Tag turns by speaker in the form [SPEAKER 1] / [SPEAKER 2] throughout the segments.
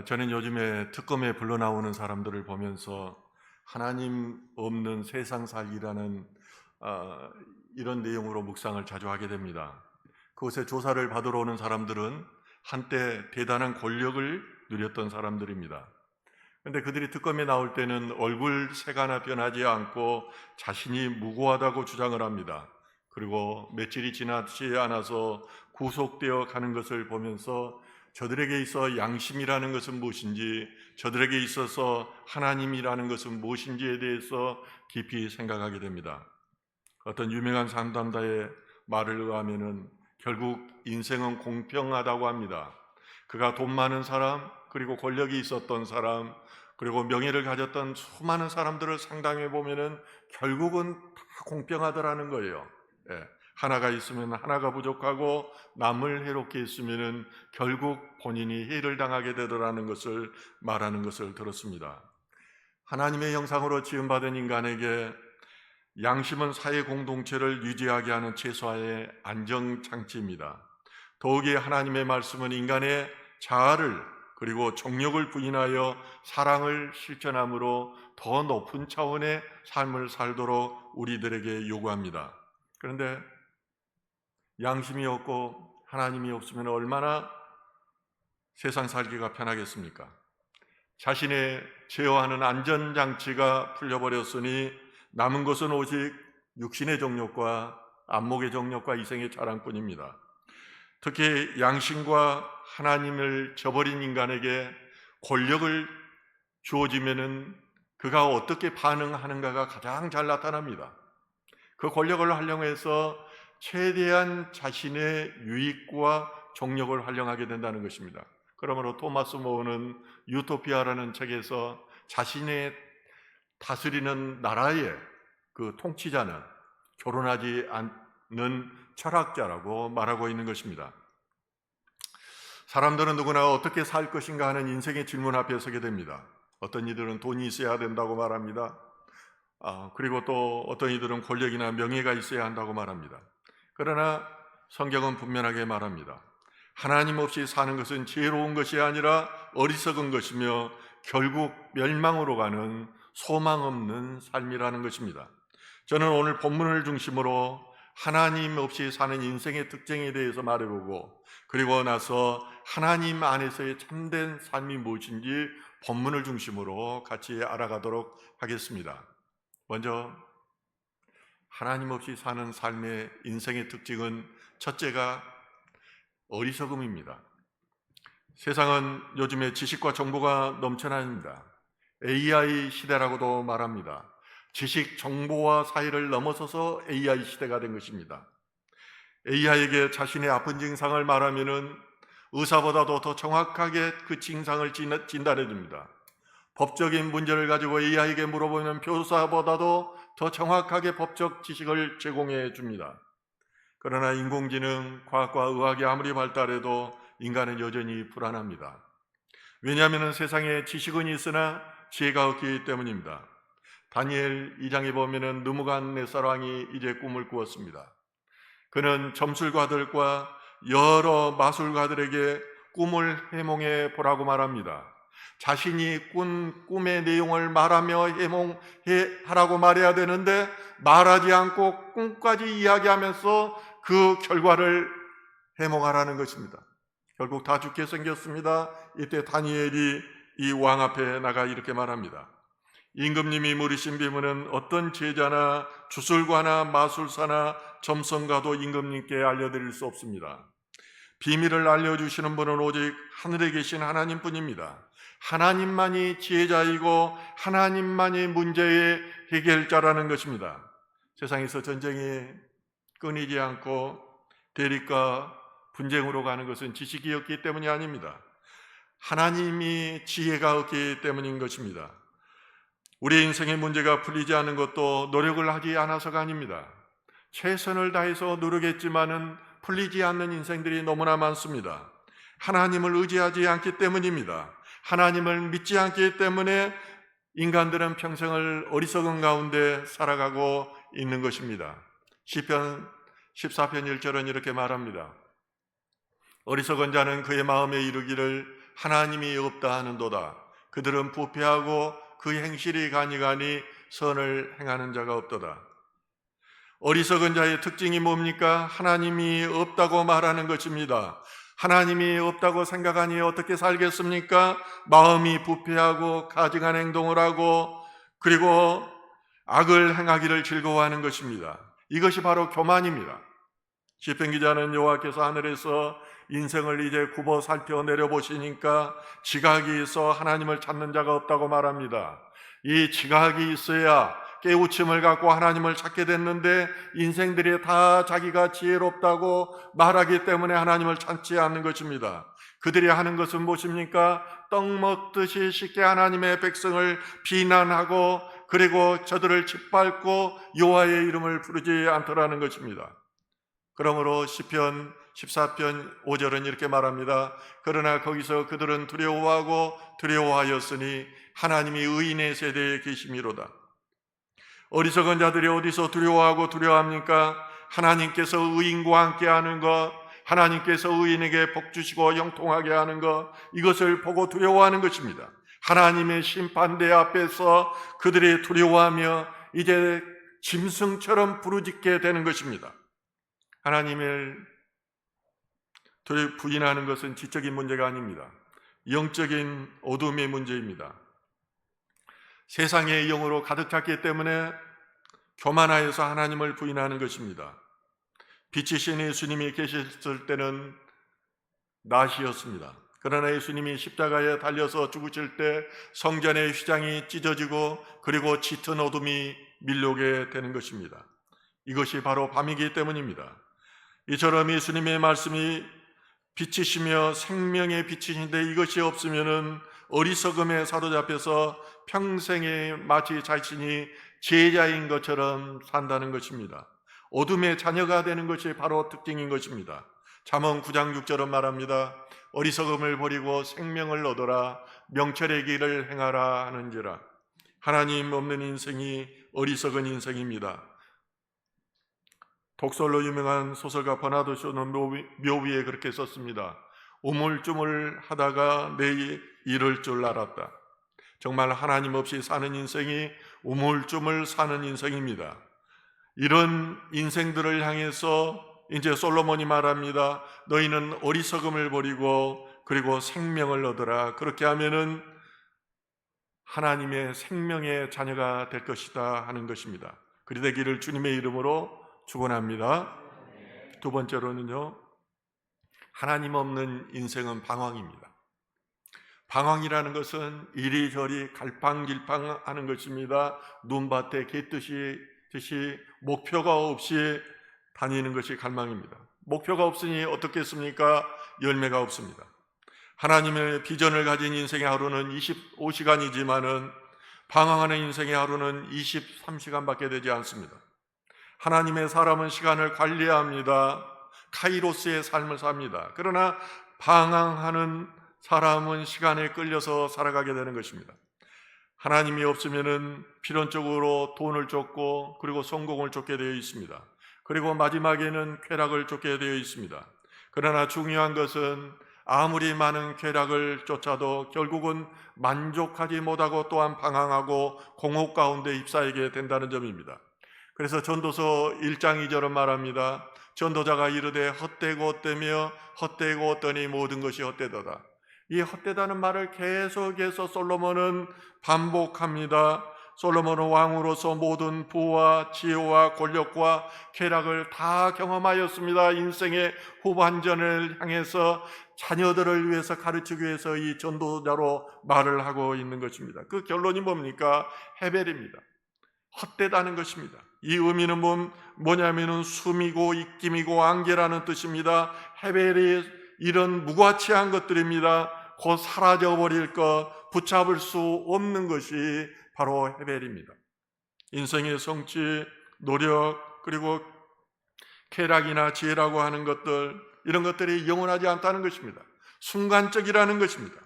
[SPEAKER 1] 저는 요즘에 특검에 불러 나오는 사람들을 보면서 하나님 없는 세상 살기라는 이런 내용으로 묵상을 자주 하게 됩니다. 그곳에 조사를 받으러 오는 사람들은 한때 대단한 권력을 누렸던 사람들입니다. 그런데 그들이 특검에 나올 때는 얼굴 색하나 변하지 않고 자신이 무고하다고 주장을 합니다. 그리고 며칠이 지나지 않아서 구속되어 가는 것을 보면서 저들에게 있어 양심이라는 것은 무엇인지, 저들에게 있어서 하나님이라는 것은 무엇인지에 대해서 깊이 생각하게 됩니다. 어떤 유명한 상담가의 말을 의하면은 결국 인생은 공평하다고 합니다. 그가 돈 많은 사람, 그리고 권력이 있었던 사람, 그리고 명예를 가졌던 수많은 사람들을 상담해 보면은 결국은 다 공평하더라는 거예요. 예. 하나가 있으면 하나가 부족하고 남을 해롭게 했으면은 결국 본인이 해를 당하게 되더라는 것을 말하는 것을 들었습니다. 하나님의 형상으로 지음받은 인간에게 양심은 사회 공동체를 유지하게 하는 최소한의 안정장치입니다. 더욱이 하나님의 말씀은 인간의 자아를 그리고 정욕을 부인하여 사랑을 실천함으로 더 높은 차원의 삶을 살도록 우리들에게 요구합니다. 그런데 양심이 없고 하나님이 없으면 얼마나 세상 살기가 편하겠습니까? 자신의 제어하는 안전장치가 풀려버렸으니 남은 것은 오직 육신의 정욕과 안목의 정욕과 이생의 자랑뿐입니다. 특히 양심과 하나님을 저버린 인간에게 권력을 주어지면은 그가 어떻게 반응하는가가 가장 잘 나타납니다. 그 권력을 활용해서 최대한 자신의 유익과 정력을 활용하게 된다는 것입니다. 그러므로 토마스 모어는 유토피아라는 책에서 자신의 다스리는 나라의 그 통치자는 결혼하지 않는 철학자라고 말하고 있는 것입니다. 사람들은 누구나 어떻게 살 것인가 하는 인생의 질문 앞에 서게 됩니다. 어떤 이들은 돈이 있어야 된다고 말합니다. 그리고 또 어떤 이들은 권력이나 명예가 있어야 한다고 말합니다. 그러나 성경은 분명하게 말합니다. 하나님 없이 사는 것은 지혜로운 것이 아니라 어리석은 것이며 결국 멸망으로 가는 소망 없는 삶이라는 것입니다. 저는 오늘 본문을 중심으로 하나님 없이 사는 인생의 특징에 대해서 말해보고, 그리고 나서 하나님 안에서의 참된 삶이 무엇인지 본문을 중심으로 같이 알아가도록 하겠습니다. 먼저 하나님 없이 사는 삶의 인생의 특징은 첫째가 어리석음입니다. 세상은 요즘에 지식과 정보가 넘쳐납니다. AI 시대라고도 말합니다. 지식, 정보와 사회를 넘어서서 AI 시대가 된 것입니다. AI에게 자신의 아픈 증상을 말하면은 의사보다도 더 정확하게 그 증상을 진단해 줍니다. 법적인 문제를 가지고 AI에게 물어보면 교사보다도 더 정확하게 법적 지식을 제공해 줍니다. 그러나 인공지능, 과학과 의학이 아무리 발달해도 인간은 여전히 불안합니다. 왜냐하면 세상에 지식은 있으나 지혜가 없기 때문입니다. 다니엘 2장에 보면 느부갓네살왕이 이제 꿈을 꾸었습니다. 그는 점술가들과 여러 마술가들에게 꿈을 해몽해 보라고 말합니다. 자신이 꾼 꿈의 내용을 말하며 해몽하라고 말해야 되는데 말하지 않고 꿈까지 이야기하면서 그 결과를 해몽하라는 것입니다. 결국 다 죽게 생겼습니다. 이때 다니엘이 이 왕 앞에 나가 이렇게 말합니다. 임금님이 물으신 비밀은 어떤 제자나 주술가나 마술사나 점성가도 임금님께 알려드릴 수 없습니다. 비밀을 알려주시는 분은 오직 하늘에 계신 하나님뿐입니다. 하나님만이 지혜자이고 하나님만이 문제의 해결자라는 것입니다. 세상에서 전쟁이 끊이지 않고 대립과 분쟁으로 가는 것은 지식이 없기 때문이 아닙니다. 하나님이 지혜가 없기 때문인 것입니다. 우리 인생의 문제가 풀리지 않는 것도 노력을 하지 않아서가 아닙니다. 최선을 다해서 노력했지만은 풀리지 않는 인생들이 너무나 많습니다. 하나님을 의지하지 않기 때문입니다. 하나님을 믿지 않기 때문에 인간들은 평생을 어리석은 가운데 살아가고 있는 것입니다. 시편 14편 1절은 이렇게 말합니다. 어리석은 자는 그의 마음에 이르기를 하나님이 없다 하는도다. 그들은 부패하고 그 행실이 가니가니 선을 행하는 자가 없도다. 어리석은 자의 특징이 뭡니까? 하나님이 없다고 말하는 것입니다. 하나님이 없다고 생각하니 어떻게 살겠습니까? 마음이 부패하고 가증한 행동을 하고 그리고 악을 행하기를 즐거워하는 것입니다. 이것이 바로 교만입니다. 시편 기자는 여호와께서 하늘에서 인생을 이제 굽어 살펴 내려보시니까 지각이 있어 하나님을 찾는 자가 없다고 말합니다. 이 지각이 있어야 깨우침을 갖고 하나님을 찾게 됐는데 인생들이 다 자기가 지혜롭다고 말하기 때문에 하나님을 찾지 않는 것입니다. 그들이 하는 것은 무엇입니까? 떡 먹듯이 쉽게 하나님의 백성을 비난하고 그리고 저들을 짓밟고 여호와의 이름을 부르지 않더라는 것입니다. 그러므로 시편 14편 5절은 이렇게 말합니다. 그러나 거기서 그들은 두려워하고 두려워하였으니 하나님이 의인의 세대에 계심이로다. 어리석은 자들이 어디서 두려워하고 두려워합니까? 하나님께서 의인과 함께 하는 것, 하나님께서 의인에게 복 주시고 형통하게 하는 것, 이것을 보고 두려워하는 것입니다. 하나님의 심판대 앞에서 그들이 두려워하며 이제 짐승처럼 부르짖게 되는 것입니다. 하나님을 부인하는 것은 지적인 문제가 아닙니다. 영적인 어둠의 문제입니다. 세상의 영으로 가득 찼기 때문에 교만하여서 하나님을 부인하는 것입니다. 빛이신 예수님이 계셨을 때는 낮이었습니다. 그러나 예수님이 십자가에 달려서 죽으실 때 성전의 휘장이 찢어지고 그리고 짙은 어둠이 밀려오게 되는 것입니다. 이것이 바로 밤이기 때문입니다. 이처럼 예수님의 말씀이 빛이시며 생명의 빛이신데 이것이 없으면은 어리석음에 사로잡혀서 평생에 마치 자신이 제자인 것처럼 산다는 것입니다. 어둠의 자녀가 되는 것이 바로 특징인 것입니다. 잠언 9장 6절은 말합니다. 어리석음을 버리고 생명을 얻어라, 명철의 길을 행하라 하는지라. 하나님 없는 인생이 어리석은 인생입니다. 독설로 유명한 소설가 버나드 쇼는 묘비에 그렇게 썼습니다. 우물쭈물 하다가 내일 이럴 줄 알았다. 정말 하나님 없이 사는 인생이 우물쭈물 사는 인생입니다. 이런 인생들을 향해서 이제 솔로몬이 말합니다. 너희는 어리석음을 버리고 그리고 생명을 얻어라. 그렇게 하면은 하나님의 생명의 자녀가 될 것이다 하는 것입니다. 그리 되기를 주님의 이름으로 축원합니다. 두 번째로는요, 하나님 없는 인생은 방황입니다. 방황이라는 것은 이리저리 갈팡질팡하는 것입니다. 눈밭에 개듯이 목표가 없이 다니는 것이 갈망입니다. 목표가 없으니 어떻겠습니까? 열매가 없습니다. 하나님의 비전을 가진 인생의 하루는 25시간이지만은 방황하는 인생의 하루는 23시간밖에 되지 않습니다. 하나님의 사람은 시간을 관리합니다. 카이로스의 삶을 삽니다. 그러나 방황하는 사람은 시간에 끌려서 살아가게 되는 것입니다. 하나님이 없으면은 필연적으로 돈을 쫓고 그리고 성공을 쫓게 되어 있습니다. 그리고 마지막에는 쾌락을 쫓게 되어 있습니다. 그러나 중요한 것은 아무리 많은 쾌락을 쫓아도 결국은 만족하지 못하고 또한 방황하고 공허 가운데 휩싸이게 된다는 점입니다. 그래서 전도서 1장 2절은 말합니다. 전도자가 이르되 헛되고 헛되며 헛되고 헛되니 모든 것이 헛되도다. 이 헛되다는 말을 계속해서 솔로몬은 반복합니다. 솔로몬은 왕으로서 모든 부와 지혜와 권력과 쾌락을 다 경험하였습니다. 인생의 후반전을 향해서 자녀들을 위해서 가르치기 위해서 이 전도자로 말을 하고 있는 것입니다. 그 결론이 뭡니까? 헤벨입니다. 헛되다는 것입니다. 이 의미는 뭐냐면은 숨이고 입김이고 안개라는 뜻입니다. 헤벨이 이런 무가치한 것들입니다. 곧 사라져버릴 것, 붙잡을 수 없는 것이 바로 헤벨입니다. 인생의 성취, 노력, 그리고 쾌락이나 지혜라고 하는 것들, 이런 것들이 영원하지 않다는 것입니다. 순간적이라는 것입니다.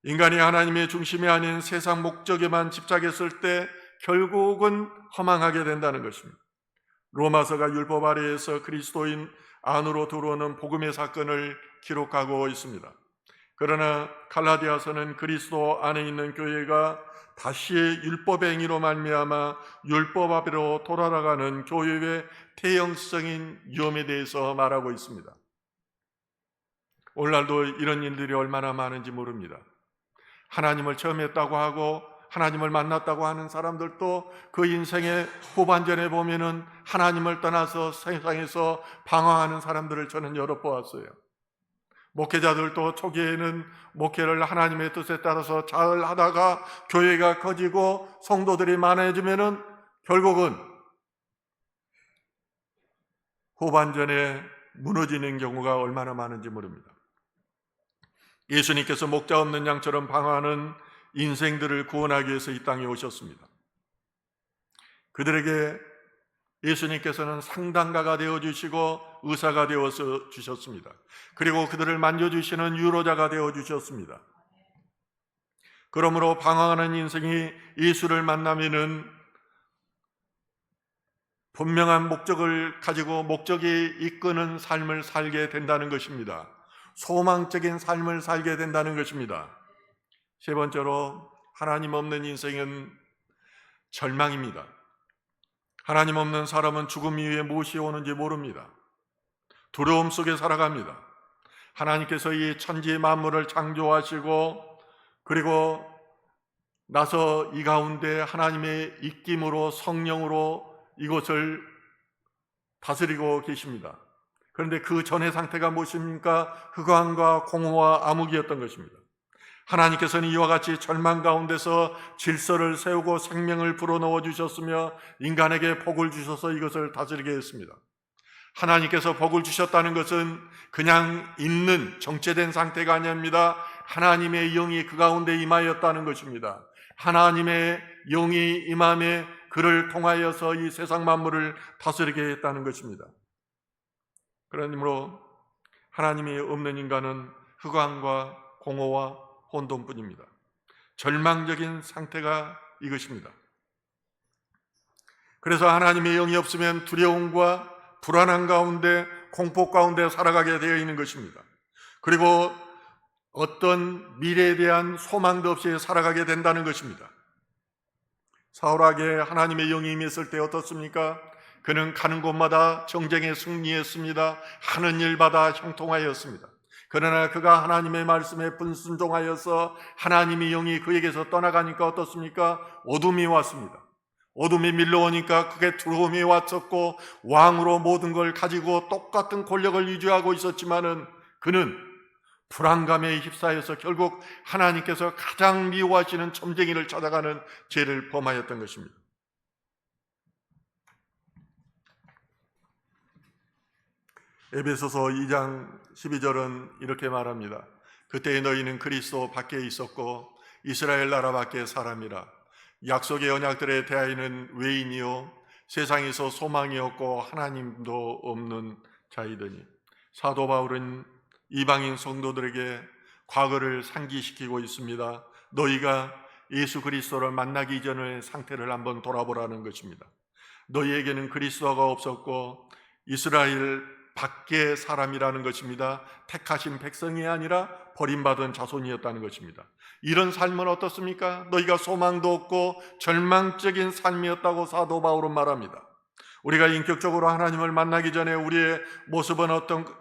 [SPEAKER 1] 인간이 하나님의 중심이 아닌 세상 목적에만 집착했을 때 결국은 허망하게 된다는 것입니다. 로마서가 율법 아래에서 그리스도인 안으로 들어오는 복음의 사건을 기록하고 있습니다. 그러나 갈라디아서는 그리스도 안에 있는 교회가 다시 율법의 행위로 말미암아 율법 앞으로 돌아가는 교회의 태형성인 위험에 대해서 말하고 있습니다. 오늘날도 이런 일들이 얼마나 많은지 모릅니다. 하나님을 처음 했다고 하고 하나님을 만났다고 하는 사람들도 그 인생의 후반전에 보면은 하나님을 떠나서 세상에서 방황하는 사람들을 저는 여러 보았어요. 목회자들도 초기에는 목회를 하나님의 뜻에 따라서 잘 하다가 교회가 커지고 성도들이 많아지면은 결국은 후반전에 무너지는 경우가 얼마나 많은지 모릅니다. 예수님께서 목자 없는 양처럼 방황하는 인생들을 구원하기 위해서 이 땅에 오셨습니다. 그들에게 예수님께서는 상담가가 되어주시고 의사가 되어서 주셨습니다. 그리고 그들을 만져주시는 위로자가 되어주셨습니다. 그러므로 방황하는 인생이 예수를 만나면은 분명한 목적을 가지고 목적이 이끄는 삶을 살게 된다는 것입니다. 소망적인 삶을 살게 된다는 것입니다. 세 번째로 하나님 없는 인생은 절망입니다. 하나님 없는 사람은 죽음 이후에 무엇이 오는지 모릅니다. 두려움 속에 살아갑니다. 하나님께서 이 천지 만물을 창조하시고 그리고 나서 이 가운데 하나님의 입김으로 성령으로 이곳을 다스리고 계십니다. 그런데 그 전의 상태가 무엇입니까? 흑암과 공허와 암흑이었던 것입니다. 하나님께서는 이와 같이 절망 가운데서 질서를 세우고 생명을 불어넣어 주셨으며 인간에게 복을 주셔서 이것을 다스리게 했습니다. 하나님께서 복을 주셨다는 것은 그냥 있는 정체된 상태가 아닙니다. 하나님의 영이 그 가운데 임하였다는 것입니다. 하나님의 영이 임함에 그를 통하여서 이 세상 만물을 다스리게 했다는 것입니다. 그러므로 하나님이 없는 인간은 흑암과 공허와 혼돈뿐입니다. 절망적인 상태가 이것입니다. 그래서 하나님의 영이 없으면 두려움과 불안한 가운데 공포 가운데 살아가게 되어 있는 것입니다. 그리고 어떤 미래에 대한 소망도 없이 살아가게 된다는 것입니다. 사울에게 하나님의 영이 임했을 때 어떻습니까? 그는 가는 곳마다 정쟁에 승리했습니다. 하는 일마다 형통하였습니다. 그러나 그가 하나님의 말씀에 불순종하여서 하나님의 영이 그에게서 떠나가니까 어떻습니까? 어둠이 왔습니다. 어둠이 밀려오니까 그게 두려움이 왔었고 왕으로 모든 걸 가지고 똑같은 권력을 유지하고 있었지만은 그는 불안감에 휩싸여서 결국 하나님께서 가장 미워하시는 점쟁이를 찾아가는 죄를 범하였던 것입니다. 에베소서 2장 12절은 이렇게 말합니다. 그때 너희는 그리스도 밖에 있었고 이스라엘 나라 밖에 사람이라. 약속의 언약들에 대하여는 외인이요 세상에서 소망이 없고 하나님도 없는 자이더니. 사도 바울은 이방인 성도들에게 과거를 상기시키고 있습니다. 너희가 예수 그리스도를 만나기 이전의 상태를 한번 돌아보라는 것입니다. 너희에게는 그리스도가 없었고 이스라엘 밖의 사람이라는 것입니다. 택하신 백성이 아니라 버림받은 자손이었다는 것입니다. 이런 삶은 어떻습니까? 너희가 소망도 없고 절망적인 삶이었다고 사도 바울은 말합니다. 우리가 인격적으로 하나님을 만나기 전에 우리의 모습은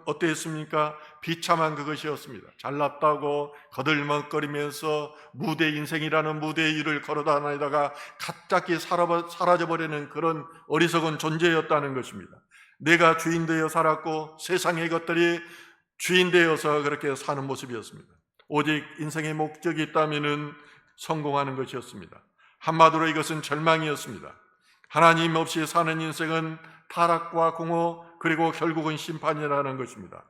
[SPEAKER 1] 어땠습니까? 비참한 그것이었습니다. 잘났다고 거들먹거리면서 무대 인생이라는 무대 위를 걸어다니다가 갑자기 사라져버리는 그런 어리석은 존재였다는 것입니다. 내가 주인 되어 살았고 세상의 것들이 주인 되어서 그렇게 사는 모습이었습니다. 오직 인생의 목적이 있다면 성공하는 것이었습니다. 한마디로 이것은 절망이었습니다. 하나님 없이 사는 인생은 타락과 공허 그리고 결국은 심판이라는 것입니다.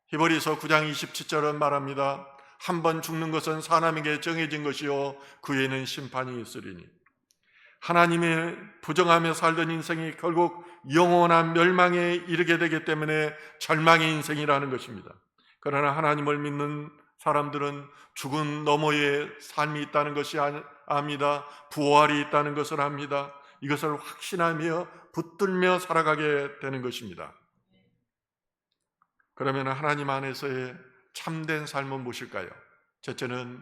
[SPEAKER 1] 히브리서 9장 27절은 말합니다. 한 번 죽는 것은 사람에게 정해진 것이요 그 후에는 심판이 있으리니. 하나님의 부정하며 살던 인생이 결국 영원한 멸망에 이르게 되기 때문에 절망의 인생이라는 것입니다. 그러나 하나님을 믿는 사람들은 죽음 너머에 삶이 있다는 것이 압니다. 부활이 있다는 것을 압니다. 이것을 확신하며 붙들며 살아가게 되는 것입니다. 그러면 하나님 안에서의 참된 삶은 무엇일까요? 첫째는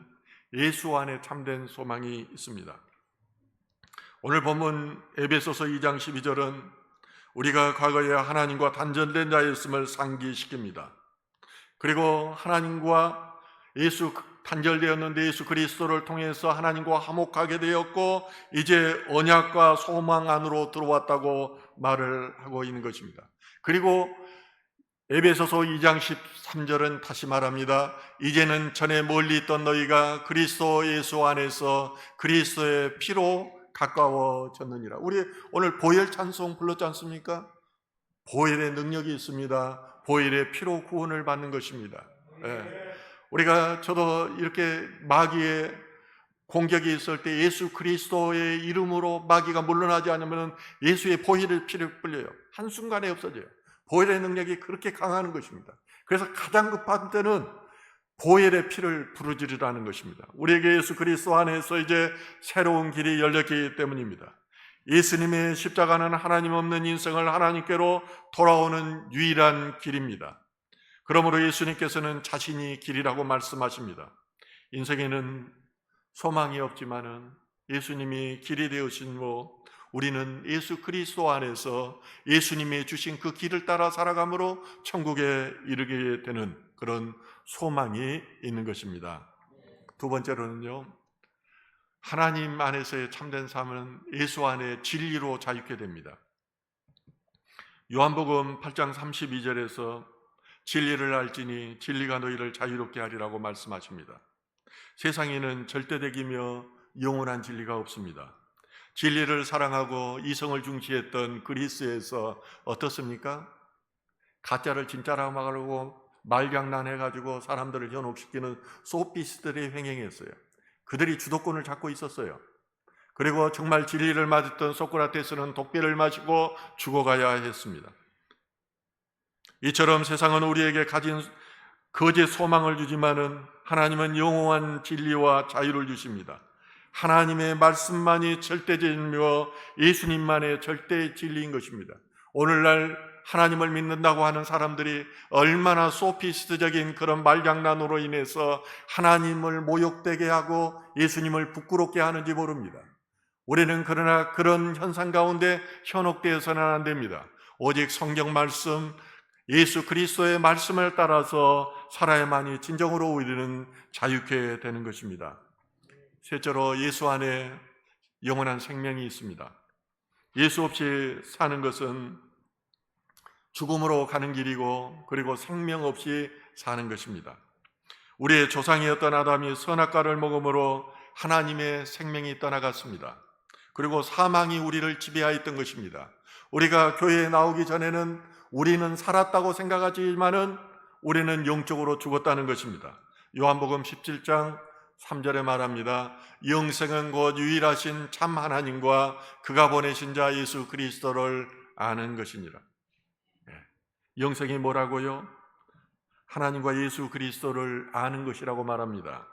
[SPEAKER 1] 예수 안에 참된 소망이 있습니다. 오늘 본문 에베소서 2장 12절은 우리가 과거에 하나님과 단절된 자였음을 상기시킵니다. 그리고 하나님과 단절되었는데 예수 그리스도를 통해서 하나님과 화목하게 되었고 이제 언약과 소망 안으로 들어왔다고 말을 하고 있는 것입니다. 그리고 에베소서 2장 13절은 다시 말합니다. 이제는 전에 멀리 있던 너희가 그리스도 예수 안에서 그리스도의 피로 가까워졌느니라. 우리 오늘 보혈 찬송 불렀지 않습니까? 보혈의 능력이 있습니다. 보혈의 피로 구원을 받는 것입니다. 저도 이렇게 마귀의 공격이 있을 때 예수 그리스도의 이름으로 마귀가 물러나지 않으면 예수의 보혈의 피를 뿌려요. 한순간에 없어져요. 보혈의 능력이 그렇게 강한 것입니다. 그래서 가장 급한 때는 보혈의 피를 부르짖으라는 것입니다. 우리에게 예수 그리스도 안에서 이제 새로운 길이 열렸기 때문입니다. 예수님의 십자가는 하나님 없는 인생을 하나님께로 돌아오는 유일한 길입니다. 그러므로 예수님께서는 자신이 길이라고 말씀하십니다. 인생에는 소망이 없지만은 예수님이 길이 되으심으로 우리는 예수 그리스도 안에서 예수님이 주신 그 길을 따라 살아감으로 천국에 이르게 되는 그런 소망이 있는 것입니다. 두 번째로는요, 하나님 안에서의 참된 삶은 예수 안에 진리로 자유케 됩니다. 요한복음 8장 32절에서 진리를 알지니 진리가 너희를 자유롭게 하리라고 말씀하십니다. 세상에는 절대적이며 영원한 진리가 없습니다. 진리를 사랑하고 이성을 중시했던 그리스에서 어떻습니까? 가짜를 진짜라고 말하고 말장난해가지고 사람들을 현혹시키는 소피스트들이 횡행했어요. 그들이 주도권을 잡고 있었어요. 그리고 정말 진리를 맞았던 소크라테스는 독배를 마시고 죽어가야 했습니다. 이처럼 세상은 우리에게 가진 거짓 소망을 주지만은 하나님은 영원한 진리와 자유를 주십니다. 하나님의 말씀만이 절대진리며 예수님만의 절대 진리인 것입니다. 오늘날 하나님을 믿는다고 하는 사람들이 얼마나 소피스트적인 그런 말장난으로 인해서 하나님을 모욕되게 하고 예수님을 부끄럽게 하는지 모릅니다. 우리는 그러나 그런 현상 가운데 현혹되어서는 안 됩니다. 오직 성경 말씀, 예수 그리스도의 말씀을 따라서 살아야만이 진정으로 우리는 자유케 되는 것입니다. 셋째로 예수 안에 영원한 생명이 있습니다. 예수 없이 사는 것은 죽음으로 가는 길이고 그리고 생명 없이 사는 것입니다. 우리의 조상이었던 아담이 선악과를 먹음으로 하나님의 생명이 떠나갔습니다. 그리고 사망이 우리를 지배하였던 것입니다. 우리가 교회에 나오기 전에는 우리는 살았다고 생각하지만은 우리는 영적으로 죽었다는 것입니다. 요한복음 17장 3절에 말합니다. 영생은 곧 유일하신 참 하나님과 그가 보내신 자 예수 그리스도를 아는 것이니라. 영생이 뭐라고요? 하나님과 예수 그리스도를 아는 것이라고 말합니다.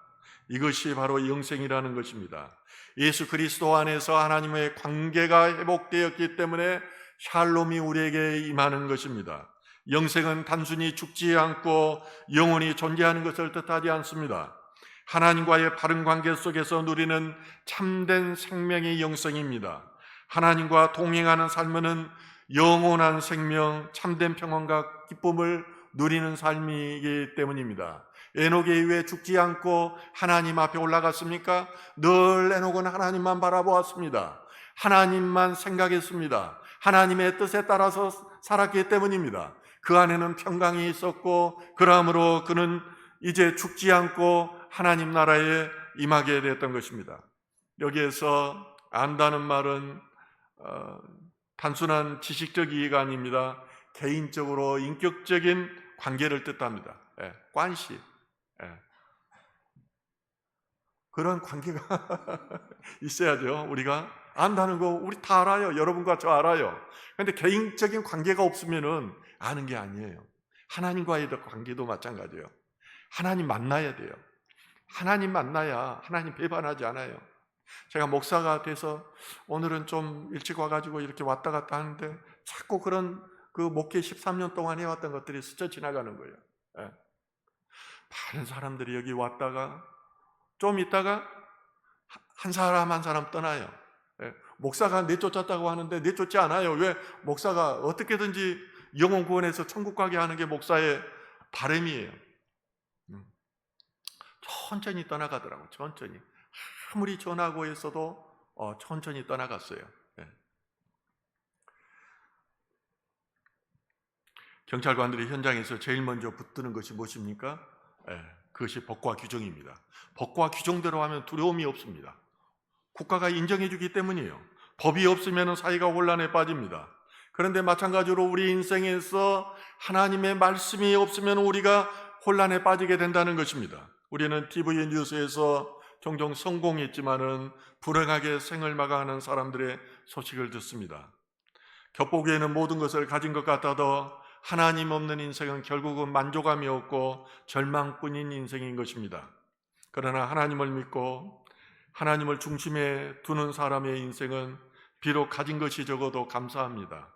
[SPEAKER 1] 이것이 바로 영생이라는 것입니다. 예수 그리스도 안에서 하나님의 관계가 회복되었기 때문에 샬롬이 우리에게 임하는 것입니다. 영생은 단순히 죽지 않고 영원히 존재하는 것을 뜻하지 않습니다. 하나님과의 바른 관계 속에서 누리는 참된 생명의 영생입니다. 하나님과 동행하는 삶은 영원한 생명, 참된 평안과 기쁨을 누리는 삶이기 때문입니다. 에녹이 왜 죽지 않고 하나님 앞에 올라갔습니까? 늘 에녹은 하나님만 바라보았습니다. 하나님만 생각했습니다. 하나님의 뜻에 따라서 살았기 때문입니다. 그 안에는 평강이 있었고 그러므로 그는 이제 죽지 않고 하나님 나라에 임하게 됐던 것입니다. 여기에서 안다는 말은 단순한 지식적 이해가 아닙니다. 개인적으로 인격적인 관계를 뜻합니다. 관시. 그런 관계가 있어야죠. 우리가 안다는 거 우리 다 알아요. 여러분과 저 알아요. 그런데 개인적인 관계가 없으면은 아는 게 아니에요. 하나님과의 관계도 마찬가지예요. 하나님 만나야 돼요. 하나님 만나야 하나님 배반하지 않아요. 제가 목사가 돼서 오늘은 좀 일찍 와가지고 이렇게 왔다 갔다 하는데 자꾸 그런 그 목회 13년 동안 해왔던 것들이 스쳐 지나가는 거예요. 많은 사람들이 여기 왔다가 좀 있다가 한 사람 한 사람 떠나요. 예, 목사가 내쫓았다고 하는데 내쫓지 않아요. 왜? 목사가 어떻게든지 영혼 구원해서 천국 가게 하는 게 목사의 바람이에요. 천천히 떠나가더라고요. 천천히. 아무리 전하고 했어도 천천히 떠나갔어요. 예. 경찰관들이 현장에서 제일 먼저 붙드는 것이 무엇입니까? 예, 그것이 법과 규정입니다. 법과 규정대로 하면 두려움이 없습니다. 국가가 인정해 주기 때문이에요. 법이 없으면 사회가 혼란에 빠집니다. 그런데 마찬가지로 우리 인생에서 하나님의 말씀이 없으면 우리가 혼란에 빠지게 된다는 것입니다. 우리는 TV 뉴스에서 종종 성공했지만은 불행하게 생을 마감하는 사람들의 소식을 듣습니다. 겉보기에는 모든 것을 가진 것 같아도 하나님 없는 인생은 결국은 만족감이 없고 절망뿐인 인생인 것입니다. 그러나 하나님을 믿고 하나님을 중심에 두는 사람의 인생은 비록 가진 것이 적어도 감사합니다.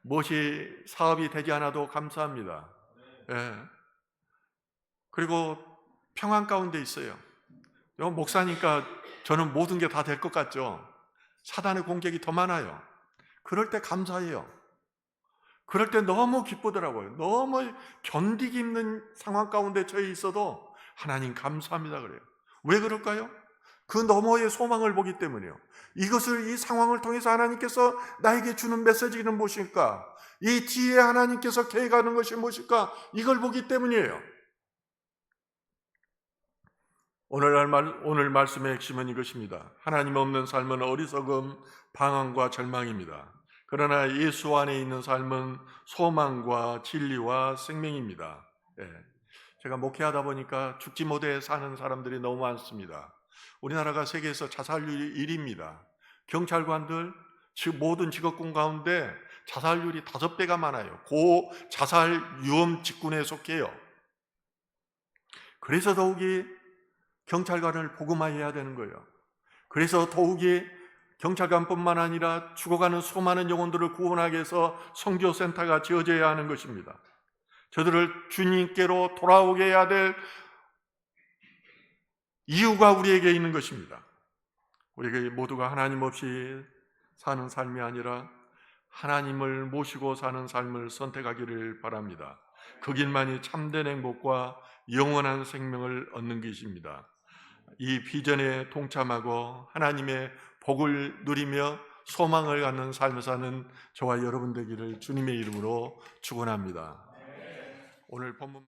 [SPEAKER 1] 무엇이 사업이 되지 않아도 감사합니다. 예. 그리고 평안 가운데 있어요. 목사니까 저는 모든 게 다 될 것 같죠. 사단의 공격이 더 많아요. 그럴 때 감사해요. 그럴 때 너무 기쁘더라고요. 너무 견디기 힘든 상황 가운데 처해 있어도 하나님 감사합니다 그래요. 왜 그럴까요? 그 너머의 소망을 보기 때문이에요. 이 상황을 통해서 하나님께서 나에게 주는 메시지는 무엇일까? 이 뒤에 하나님께서 계획하는 것이 무엇일까? 이걸 보기 때문이에요. 오늘 말씀의 핵심은 이것입니다. 하나님 없는 삶은 어리석음, 방황과 절망입니다. 그러나 예수 안에 있는 삶은 소망과 진리와 생명입니다. 예. 제가 목회하다 보니까 죽지 못해 사는 사람들이 너무 많습니다. 우리나라가 세계에서 자살률이 1위입니다. 경찰관들, 모든 직업군 가운데 자살률이 5배가 많아요. 고자살 위험 직군에 속해요. 그래서 더욱이 경찰관을 복음화해야 되는 거예요. 그래서 더욱이 경찰관뿐만 아니라 죽어가는 수많은 영혼들을 구원하기 위해서 선교센터가 지어져야 하는 것입니다. 저들을 주님께로 돌아오게 해야 될 이유가 우리에게 있는 것입니다. 우리가 모두가 하나님 없이 사는 삶이 아니라 하나님을 모시고 사는 삶을 선택하기를 바랍니다. 그 길만이 참된 행복과 영원한 생명을 얻는 것입니다. 이 비전에 동참하고 하나님의 복을 누리며 소망을 갖는 삶을 사는 저와 여러분 되기를 주님의 이름으로 축원합니다. 오늘 본문